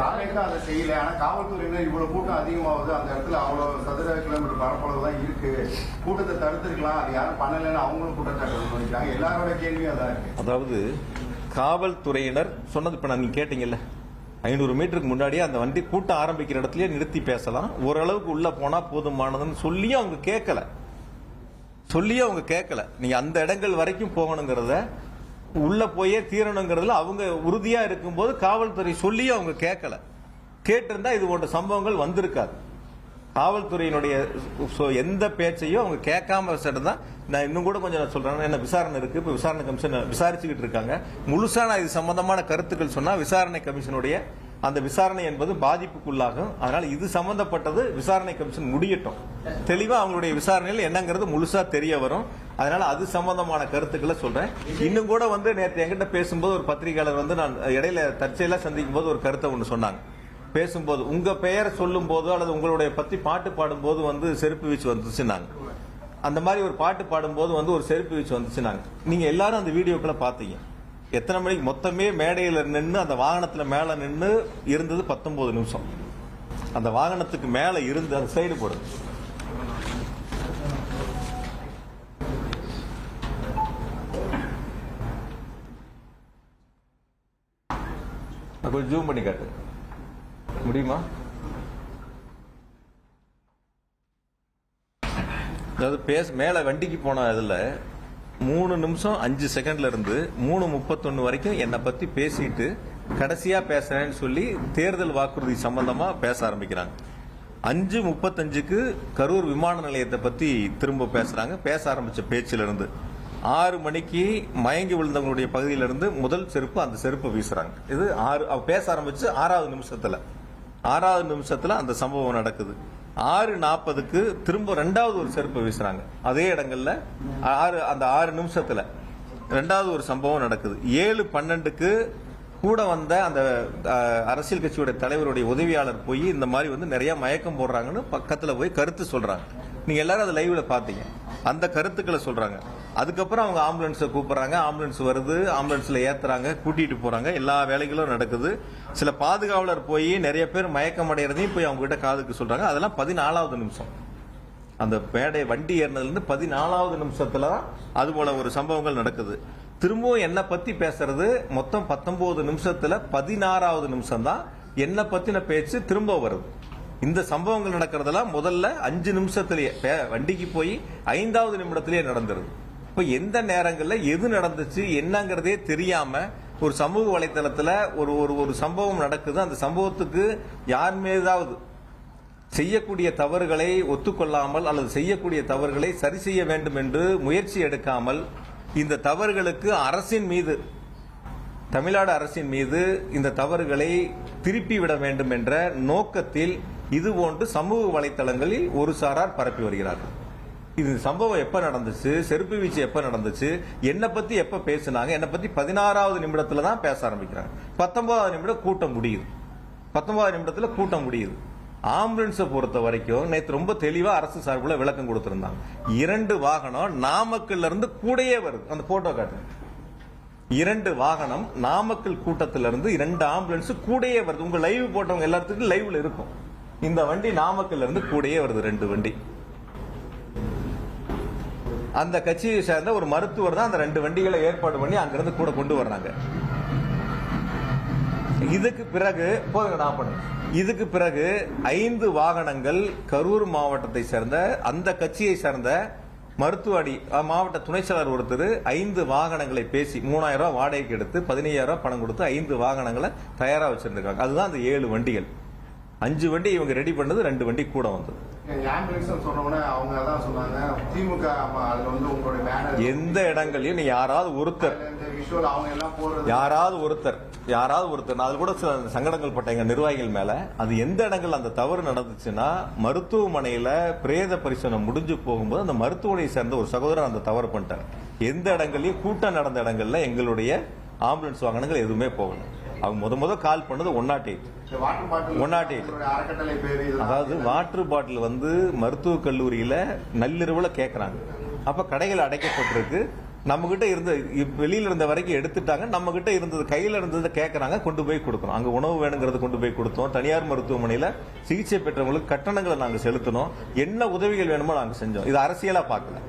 தாவேக்கா அதை செய்யல. ஆனா காவல்துறையினர் இவ்வளவு கூட்டம் அதிகமாகுது, அந்த இடத்துல அவ்வளவு சதுர கிலோமீட்டர் பரப்பளவு தான் இருக்கு, கூட்டத்தை தடுத்துருக்கலாம், அது யாரும் பண்ணலன்னு அவங்களும் குற்றச்சாட்டு பண்ணிக்கிறாங்க. எல்லாரோட கேள்வியும் அதான் இருக்கு. அதாவது காவல்துறையினர் சொன்னது இப்ப நீங்க கேட்டீங்கல்ல, 500 மீட்டருக்கு முன்னாடியே அந்த வண்டி கூட்டம் ஆரம்பிக்கிற இடத்துலயே நிறுத்தி பேசலாம், ஓரளவுக்கு உள்ள போனா போதுமானதுன்னு சொல்லியும் அவங்க கேட்கல. நீங்க அந்த இடங்கள் வரைக்கும் போகணுங்கிறத, உள்ள போயே தீரணுங்கிறதுல அவங்க உறுதியா இருக்கும்போது காவல்துறை சொல்லியும் அவங்க கேட்கல. கேட்டிருந்தா இது போன்ற சம்பவங்கள் வந்திருக்காது. காவல்துறையினுடைய எந்த பேச்சையும் அவங்க கேட்காம தான். நான் இன்னும் கூட கொஞ்சம் சொல்றேன், என்ன விசாரணை இருக்கு, இப்ப விசாரணை கமிஷன் விசாரிச்சுக்கிட்டு இருக்காங்க. முழுசா நான் இது சம்பந்தமான கருத்துக்கள் சொன்னா விசாரணை கமிஷனுடைய அந்த விசாரணை என்பது பாதிப்புக்குள்ளாகும். அதனால இது சம்பந்தப்பட்டது விசாரணை கமிஷன் முடியட்டும், தெளிவா அவங்களுடைய விசாரணையில் என்னங்கிறது முழுசா தெரிய வரும். அதனால அது சம்பந்தமான கருத்துக்களை சொல்றேன். இன்னும் கூட நேற்று என்கிட்ட பேசும்போது ஒரு பத்திரிகையாளர் நான் இடையில தற்செயலா சந்திக்கும் போது ஒரு கருத்தை ஒன்று சொன்னாங்க. பேசும்போது உங்க பெயரை சொல்லும் போதோ அல்லது உங்களுடைய பத்தி பாட்டு பாடும்போது செருப்பு வீச்சு வந்துச்சுன்னாங்க. அந்த மாதிரி ஒரு பாட்டு பாடும்போது ஒரு செருப்பு வீச்சு வந்துச்சுன்னாங்க. நீங்க எல்லாரும் அந்த வீடியோக்களை பாத்தீங்க. எத்தனை மணிக்கு மொத்தமே மேடையில் நின்று அந்த வாகனத்துல மேல நின்று இருந்தது 19 நிமிஷம். அந்த வாகனத்துக்கு மேல இருந்து அந்த சைடு போடுது. கொஞ்சம் ஜூம் பண்ணி காட்டு முடியுமா? அதாவது மேல வண்டிக்கு போன இதுல 3 நிமிஷம் 5 செகண்ட்ல இருந்து 3:31 வரைக்கும் என்னை பத்தி பேசிட்டு கடைசியா பேசுறேன்னு சொல்லி தேர்தல் வாக்குறுதி சம்பந்தமா பேச ஆரம்பிக்கிறாங்க. 5:35க்கு கரூர் விமான நிலையத்தை பத்தி திரும்ப பேசுறாங்க. பேச ஆரம்பிச்ச பேச்சில இருந்து 6 மணிக்கு மயங்கி விழுந்தவங்களுடைய பகுதியிலிருந்து முதல் செருப்பு அந்த செருப்பை வீசுறாங்க. இது பேச ஆரம்பிச்சு 6வது நிமிஷத்துல அந்த சம்பவம் நடக்குது. 6:40க்கு திரும்ப 2வது ஒரு செருப்பை வீசுறாங்க. அதே இடங்கள்ல அந்த 6 நிமிஷத்துல 2வது ஒரு சம்பவம் நடக்குது. 7:12க்கு கூட வந்த அந்த அரசியல் கட்சியுடைய தலைவருடைய உதவியாளர் போய் இந்த மாதிரி நிறைய மயக்கம் போடுறாங்கன்னு பக்கத்துல போய் கருத்து சொல்றாங்க. நீங்க எல்லாரும் அதை லைவ்ல பாத்தீங்க. அந்த கருத்துக்களை சொல்றாங்க. அதுக்கப்புறம் அவங்க ஆம்புலன்ஸை கூப்பிடுறாங்க. ஆம்புலன்ஸ் வருது, ஆம்புலன்ஸ்ல ஏத்துறாங்க, கூட்டிட்டு போறாங்க. எல்லா வேலைகளும் நடக்குது. சில பாதுகாவலர் போய் நிறைய பேர் மயக்கம் அடைகிறதையும் போய் அவங்க கிட்ட காதுக்கு சொல்றாங்க. அதெல்லாம் 14வது நிமிஷம். அந்த மேடை வண்டி ஏறினதுல இருந்து 14வது நிமிஷத்துல அது போல ஒரு சம்பவங்கள் நடக்குது. திரும்பவும் என்ன பத்தி பேசுறது மொத்தம் 19 நிமிஷத்துல 16வது நிமிஷம் தான் என்ன பத்தின பேச்சு திரும்ப வருது. இந்த சம்பவங்கள் நடக்கிறதெல்லாம் முதல்ல 5 நிமிஷத்திலேயே வண்டிக்கு போய் 5வது நிமிடத்திலேயே நடந்துருது. இப்ப எந்த நேரங்கள்ல எது நடந்துச்சு என்னங்கிறதே தெரியாம ஒரு சமூக வலைதளத்துல ஒரு சம்பவம் நடக்குது. அந்த சம்பவத்துக்கு யார் மீதாவது செய்யக்கூடிய தவறுகளை ஒத்துக்கொள்ளாமல் அல்லது செய்யக்கூடிய தவறுகளை சரி செய்ய வேண்டும் என்று முயற்சி எடுக்காமல் இந்த தவறுகளுக்கு தமிழ்நாடு அரசின் மீது இந்த தவறுகளை திருப்பி விட வேண்டும் என்ற நோக்கத்தில் இதுபோன்று சமூக வலைதளங்களில் ஒரு சாரார் பரப்பி வருகிறார்கள். இது சம்பவம் எப்ப நடந்துச்சு, செருப்பு வீச்சு எப்ப நடந்துச்சு, என்ன பத்தி எப்ப பேசினாங்க, என்ன பத்தி 16வது நிமிடத்துல தான் பேச ஆரம்பிக்கிறாங்க. 19வது நிமிடம் கூட்டம் முடியுது. 19வது நிமிடத்துல கூட்டம் முடியுது. ஆம்புலன்ஸை பொறுத்த வரைக்கும் நேற்று ரொம்ப தெளிவா அரசு சார்பில் விளக்கம் கொடுத்திருந்தாங்க. 2 வாகனம் நாமக்கல்ல இருந்து கூடயே வருது. அந்த போட்டோ காட்டுங்க. 2 வாகனம் நாமக்கல் கூட்டத்திலிருந்து 2 ஆம்புலன்ஸ் கூடயே வருது. உங்க லைவ் போட்டவங்க எல்லாத்துக்கும் லைவ்ல இருக்கும். இந்த வண்டி நாமக்கல்ல இருந்து கூடயே வருது. 2 வண்டி. அந்த கட்சியை சேர்ந்த ஒரு மருத்துவர் தான் அந்த 2 வண்டிகளை ஏற்பாடு பண்ணி அங்கிருந்து கூட கொண்டு வர்றாங்க. இதுக்கு பிறகு இதுக்கு பிறகு 5 வாகனங்கள் கரூர் மாவட்டத்தை சேர்ந்த அந்த கட்சியை சேர்ந்த மருத்துவடி மாவட்ட துணை செயலர் ஒருத்தர் 5 வாகனங்களை பேசி 3000 ரூபாய் வாடகைக்கு எடுத்து 15000 ரூபாய் பணம் கொடுத்து 5 வாகனங்களை தயாரா வச்சிருக்காங்க. அதுதான் அந்த 7 வண்டிகள். 5 வண்டி இவங்க ரெடி பண்ணது, 2 வண்டி கூட வந்தது. எந்த இடங்களையும் நீ யாராவது ஒருத்தர் நான் அது கூட சில சங்கடங்கள் பட்ட எங்க நிர்வாகிகள் மேல, அது எந்த இடங்கள் அந்த தவறு நடந்துச்சுன்னா மருத்துவமனையில பிரேத பரிசோதனை முடிஞ்சு போகும்போது அந்த மருத்துவமனையை சேர்ந்த ஒரு சகோதரர் அந்த தவறு பண்ணிட்டார். எந்த இடங்களையும் கூட்டம் நடந்த இடங்கள்ல எங்களுடைய ஆம்புலன்ஸ் வாகனங்கள் எதுவுமே போகல. அவங்க முத கால் பண்ணது 108. அதாவது வாட்டர் பாட்டில் மருத்துவக் கல்லூரியில நள்ளிரவுல கேட்கறாங்க. அப்ப கடைகள் அடைக்கப்பட்டிருக்கு. நம்ம கிட்ட இருந்த வெளியில இருந்த வரைக்கும் எடுத்துட்டாங்க. நம்ம கிட்ட இருந்தது கையில இருந்ததை கேட்கறாங்க, கொண்டு போய் கொடுக்கணும். அங்க உணவு வேணுங்கிறது கொண்டு போய் கொடுத்தோம். தனியார் மருத்துவமனையில சிகிச்சை பெற்றவங்களுக்கு கட்டணங்களை நாங்க செலுத்தணும். என்ன உதவிகள் வேணுமோ நாங்க செஞ்சோம். இது அரசியலா பார்க்கல.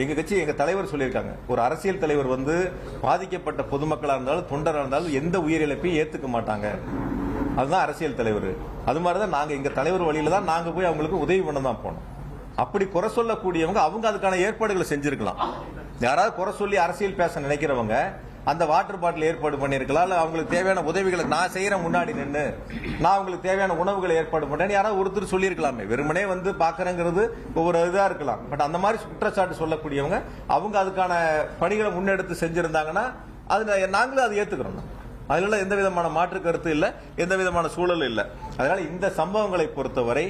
எங்க கட்சி, எங்க தலைவர் சொல்லியிருக்காங்க, ஒரு அரசியல் தலைவர் வந்து பாதிக்கப்பட்ட பொதுமக்களா இருந்தாலும் தொண்டரா இருந்தாலும் எந்த உயிரிழப்பையும் ஏத்துக்க மாட்டாங்க. அதுதான் அரசியல் தலைவர். அது மாதிரிதான் நாங்க எங்க தலைவர் வழியில தான் நாங்க போய் அவங்களுக்கு உதவி பண்ண தான் போனோம். அப்படி குறை சொல்லக்கூடியவங்க அவங்க அதுக்கான ஏற்பாடுகளை செஞ்சிருக்கலாம். யாராவது குறை சொல்லி அரசியல் பேச நினைக்கிறவங்க அந்த வாட்டர் பாட்டில் ஏற்பாடு பண்ணிருக்கலாம். இல்ல அவங்களுக்கு தேவையான உதவிகளை நான் செய்யறேன், முன்னாடி நின்று நான் அவங்களுக்கு தேவையான உணவுகளை ஏற்பாடு பண்றேன் யாராவது ஒருத்தர் சொல்லியிருக்கலாமே. வெறுமனே வந்து பாக்குறேங்கிறது ஒவ்வொரு இதா இருக்கலாம். பட் அந்த மாதிரி குற்றச்சாட்டு சொல்லக்கூடியவங்க அவங்க அதுக்கான பணிகளை முன்னெடுத்து செஞ்சிருந்தாங்கன்னா அது நாங்களும் அதை ஏத்துக்கிறோம். அதுல எந்த விதமான மாற்று கருத்து இல்ல, எந்த விதமான சூழல் இல்ல. அதனால இந்த சம்பவங்களை பொறுத்தவரை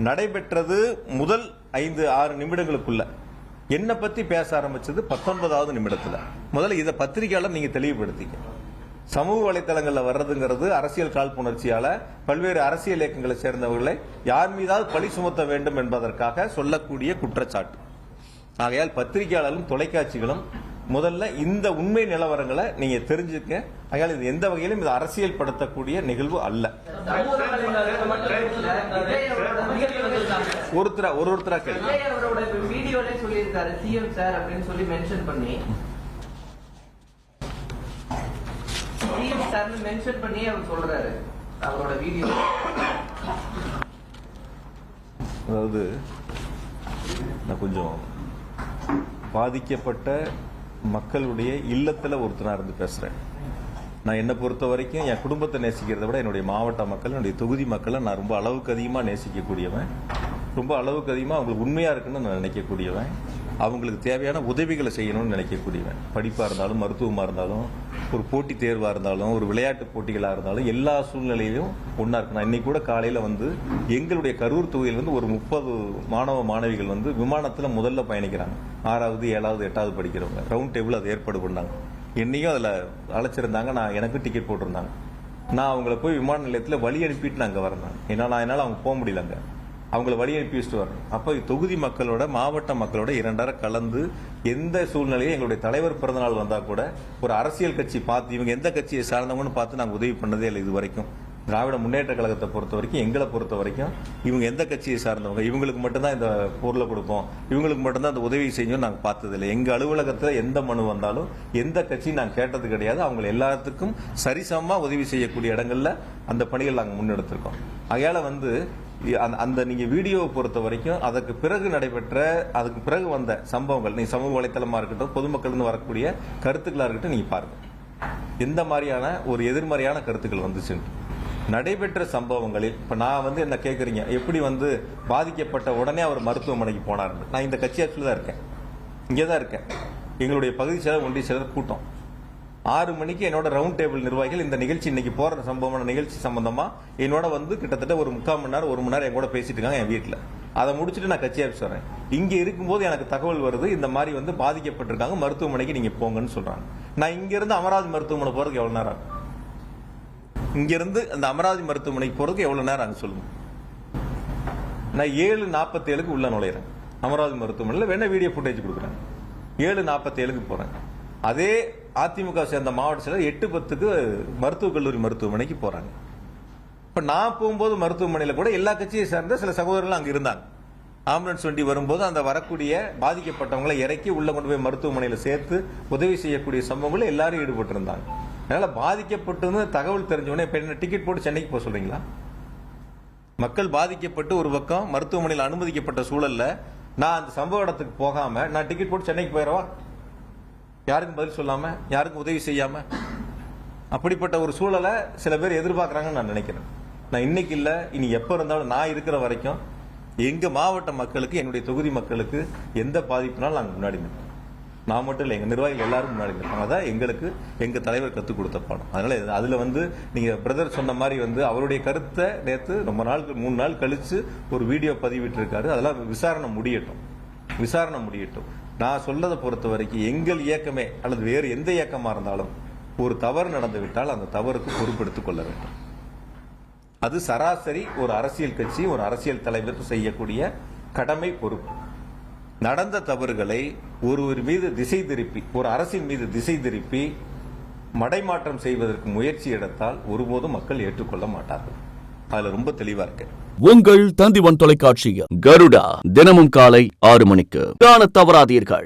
நடைபெற்றது முதல் 5-6 நிமிடங்களுக்குள்ள என்ன பத்தி பேச ஆரம்பிச்சது 19வது நிமிடத்துல. முதல்ல இதை பத்திரிகையாளர் நீங்க தெளிவுபடுத்திக்க. சமூக வலைதளங்கள்ல வர்றதுங்கிறது அரசியல் காழ்ப்புணர்ச்சியால பல்வேறு அரசியல் இயக்கங்களை சேர்ந்தவர்களை யார் மீதாவது பழி சுமத்த வேண்டும் என்பதற்காக சொல்லக்கூடிய குற்றச்சாட்டு. ஆகையால் பத்திரிகையாளர்களும் தொலைக்காட்சிகளும் முதல்ல இந்த உண்மை நிலவரங்களை நீங்க தெரிஞ்சுக்க. ஆகையால் இது எந்த வகையிலும் இது அரசியல் படுத்தக்கூடிய நிகழ்வு அல்ல. ஒருத்தரா கேள்வி வீடியோல சொல்லியிருக்காரு சிஎம் சார் அப்படின்னு சொல்லி மென்ஷன் பண்ணி, சிஎம் சார் மென்ஷன் பண்ணி அவர் சொல்றாரு அவரோட வீடியோ. அதாவது நான் கொஞ்சம் பாதிக்கப்பட்ட மக்களுடைய இல்லத்துல ஒருத்தனா இருந்து பேசுறேன். நான் என்னை பொறுத்த வரைக்கும் என் குடும்பத்தை நேசிக்கிறத விட என்னுடைய மாவட்ட மக்கள், என்னுடைய தொகுதி மக்களை நான் ரொம்ப அளவுக்கு அதிகமாக நேசிக்கக்கூடியவன். ரொம்ப அளவுக்கு அதிகமாக அவங்களுக்கு உண்மையா இருக்குன்னு நான் நினைக்கக்கூடியவன். அவங்களுக்கு தேவையான உதவிகளை செய்யணும்னு நினைக்கக்கூடியவன். படிப்பா இருந்தாலும், மருத்துவமா இருந்தாலும், ஒரு போட்டி தேர்வா இருந்தாலும், ஒரு விளையாட்டு போட்டிகளா இருந்தாலும் எல்லா சூழ்நிலையிலும் ஒன்னா இருக்கு. நான் இன்னைக்கு கூட காலையில வந்து எங்களுடைய கரூர் தொகுதியில் வந்து ஒரு 30 மாணவ மாணவிகள் வந்து விமானத்துல முதல்ல பயணிக்கிறாங்க. 6வது 7வது 8வது படிக்கிறவங்க ரவுண்ட் டேபிள் அதை ஏற்பாடு பண்ணாங்க. என்னையும் அதுல அழைச்சிருந்தாங்க. நான் எனக்கு டிக்கெட் போட்டிருந்தாங்க. நான் அவங்கள போய் விமான நிலையத்தில் வழி அனுப்பிட்டு நான் அங்க வரேன். ஏன்னா என்னால அவங்க போக முடியல. அங்க அவங்கள வழி அனுப்பி வச்சுட்டு வரணும். அப்ப தொகுதி மக்களோட, மாவட்ட மக்களோட 2 கலந்து எந்த சூழ்நிலையும் எங்களுடைய தலைவர் பிறந்தநாள் வந்தா கூட ஒரு அரசியல் கட்சி பார்த்து இவங்க எந்த கட்சியை சார்ந்தவங்கன்னு பார்த்து நாங்கள் உதவி பண்ணதே இல்லை இது வரைக்கும். திராவிட முன்னேற்ற கழகத்தை பொறுத்த வரைக்கும், எங்களை பொறுத்த வரைக்கும் இவங்க எந்த கட்சியை சார்ந்தவங்க, இவங்களுக்கு மட்டும்தான் இந்த பொருளை கொடுப்போம், இவங்களுக்கு மட்டும்தான் அந்த உதவி செய்யணும் நாங்கள் பார்த்ததில்லை. எங்க அலுவலகத்தில் எந்த மனு வந்தாலும் எந்த கட்சியும் நாங்கள் கேட்டது கிடையாது. அவங்க எல்லாத்துக்கும் சரிசமமா உதவி செய்யக்கூடிய இடங்கள்ல அந்த பணிகள் நாங்கள் முன்னெடுத்திருக்கோம். அதையால வந்து அந்த நீங்க வீடியோவை பொறுத்த வரைக்கும் அதுக்கு பிறகு வந்த சம்பவங்கள், நீங்க சமூக வலைத்தளமா இருக்கட்டும், பொதுமக்கள் வரக்கூடிய கருத்துக்களா இருக்கட்டும், நீங்க பாருங்க எந்த மாதிரியான ஒரு எதிர்மறையான கருத்துக்கள் வந்துச்சு. நடைபெற்ற சம்பவங்களில் இப்ப நான் வந்து என்ன கேக்குறீங்க, எப்படி வந்து பாதிக்கப்பட்ட உடனே அவர் மருத்துவமனைக்கு போனார். நான் இந்த கட்சி ஆட்சியில் தான் இருக்கேன், இங்கேதான் இருக்கேன். எங்களுடைய பகுதி செயலர், ஒன்றிய செயலர் கூட்டம் 6 மணிக்கு என்னோட ரவுண்ட் டேபிள் நிர்வாகிகள் இந்த நிகழ்ச்சி, இன்னைக்கு போற சம்பவமான நிகழ்ச்சி சம்பந்தமா என்னோட வந்து கிட்டத்தட்ட ஒரு 3/4 மணி நேரம் 1 மணி நேரம் என் கூட பேசிட்டு இருக்காங்க என் வீட்டுல. அதை முடிச்சுட்டு நான் கட்சி ஆஃபீஸ் வரேன். இங்க இருக்கும்போது எனக்கு தகவல் வருது, இந்த மாதிரி வந்து பாதிக்கப்பட்டிருக்காங்க, மருத்துவமனைக்கு நீங்க போங்கன்னு சொல்றாங்க. நான் இங்க இருந்து அமராவதி மருத்துவமனை போறதுக்கு எவ்வளவு நேரம் ஆகும்? இங்க இருந்து அந்த அமராவதி மருத்துவமனைக்கு போறதுக்கு எவ்வளவு நேரம் ஆகும் சொல்லுங்க. நான் 7:47 உள்ள நுழையிறேன் அமராவதி மருத்துவமனையில். வேணா வீடியோ ஃபுட்டேஜ் கொடுக்குறேன். 7:47 போறேன். அதே அதிமுக சேர்ந்த மாவட்ட செயலர் 8:10 மருத்துவக் கல்லூரி மருத்துவமனைக்கு போறாங்க. இப்ப நான் போகும்போது மருத்துவமனையில கூட எல்லா கட்சியை சேர்ந்த சில சகோதரர்கள் அங்க இருந்தாங்க. ஆம்புலன்ஸ் வண்டி வரும்போது அந்த வரக்கூடிய பாதிக்கப்பட்டவங்களை இறக்கி உள்ள கொண்டு போய் மருத்துவமனையில சேர்த்து உதவி செய்யக்கூடிய சம்பவங்கள் எல்லாரும் ஈடுபட்டு இருந்தாங்க. அதனால பாதிக்கப்பட்டு தகவல் தெரிஞ்சவொடனே இப்ப என்ன டிக்கெட் போட்டு சென்னைக்கு போக சொல்றீங்களா? மக்கள் பாதிக்கப்பட்டு ஒரு பக்கம் மருத்துவமனையில் அனுமதிக்கப்பட்ட சூழல்ல நான் அந்த சம்பவ இடத்துக்கு போகாம நான் டிக்கெட் போட்டு சென்னைக்கு போயிடவா? யாருக்கும் பதில் சொல்லாம, யாருக்கும் உதவி செய்யாம, அப்படிப்பட்ட ஒரு சூழலை சில பேர் எதிர்பார்க்கறாங்கன்னு நான் நினைக்கிறேன். நான் இன்னைக்கு இல்ல, இனி எப்ப இருந்தாலும் நான் இருக்கிற வரைக்கும் எங்க மாவட்ட மக்களுக்கு, என்னுடைய தொகுதி மக்களுக்கு எந்த பாதிப்புனாலும் நாங்க முன்னாடி நிற்போம். நான் மட்டும் இல்ல, எங்க நிர்வாகிகள் எல்லாரும் முன்னாடி நிற்பாங்க. அதான் எங்களுக்கு எங்க தலைவர் கத்துக் கொடுத்த பாடம். அதனால அதுல வந்து நீங்க பிரதர் சொன்ன மாதிரி வந்து அவருடைய கருத்தை நேற்று ரொம்ப நாள் 3 நாள் கழிச்சு ஒரு வீடியோ பதிவிட்டு இருக்காரு. அதெல்லாம் விசாரணை முடியட்டும். நான் சொல்லதை பொறுத்த வரைக்கும் எங்கள் இயக்கமே அல்லது வேறு எந்த இயக்கமா இருந்தாலும் ஒரு தவறு நடந்து விட்டால் அந்த தவறுக்கு பொறுப்பெடுத்துக் கொள்ள வேண்டும். அது சராசரி ஒரு அரசியல் கட்சி, ஒரு அரசியல் தலைவர் செய்யக்கூடிய கடமை, பொறுப்பு. நடந்த தவறுகளை ஒருவர் மீது திசை திருப்பி, ஒரு அரசின் மீது திசை திருப்பி மடைமாற்றம் செய்வதற்கு முயற்சி எடுத்தால் ஒருபோதும் மக்கள் ஏற்றுக்கொள்ள மாட்டார்கள். அதுல ரொம்ப தெளிவா இருக்கு. உங்கள் தந்திவன் தொலைக்காட்சியில் கருடா தினமும் காலை 6 மணிக்கு காண தவறாதீர்கள்.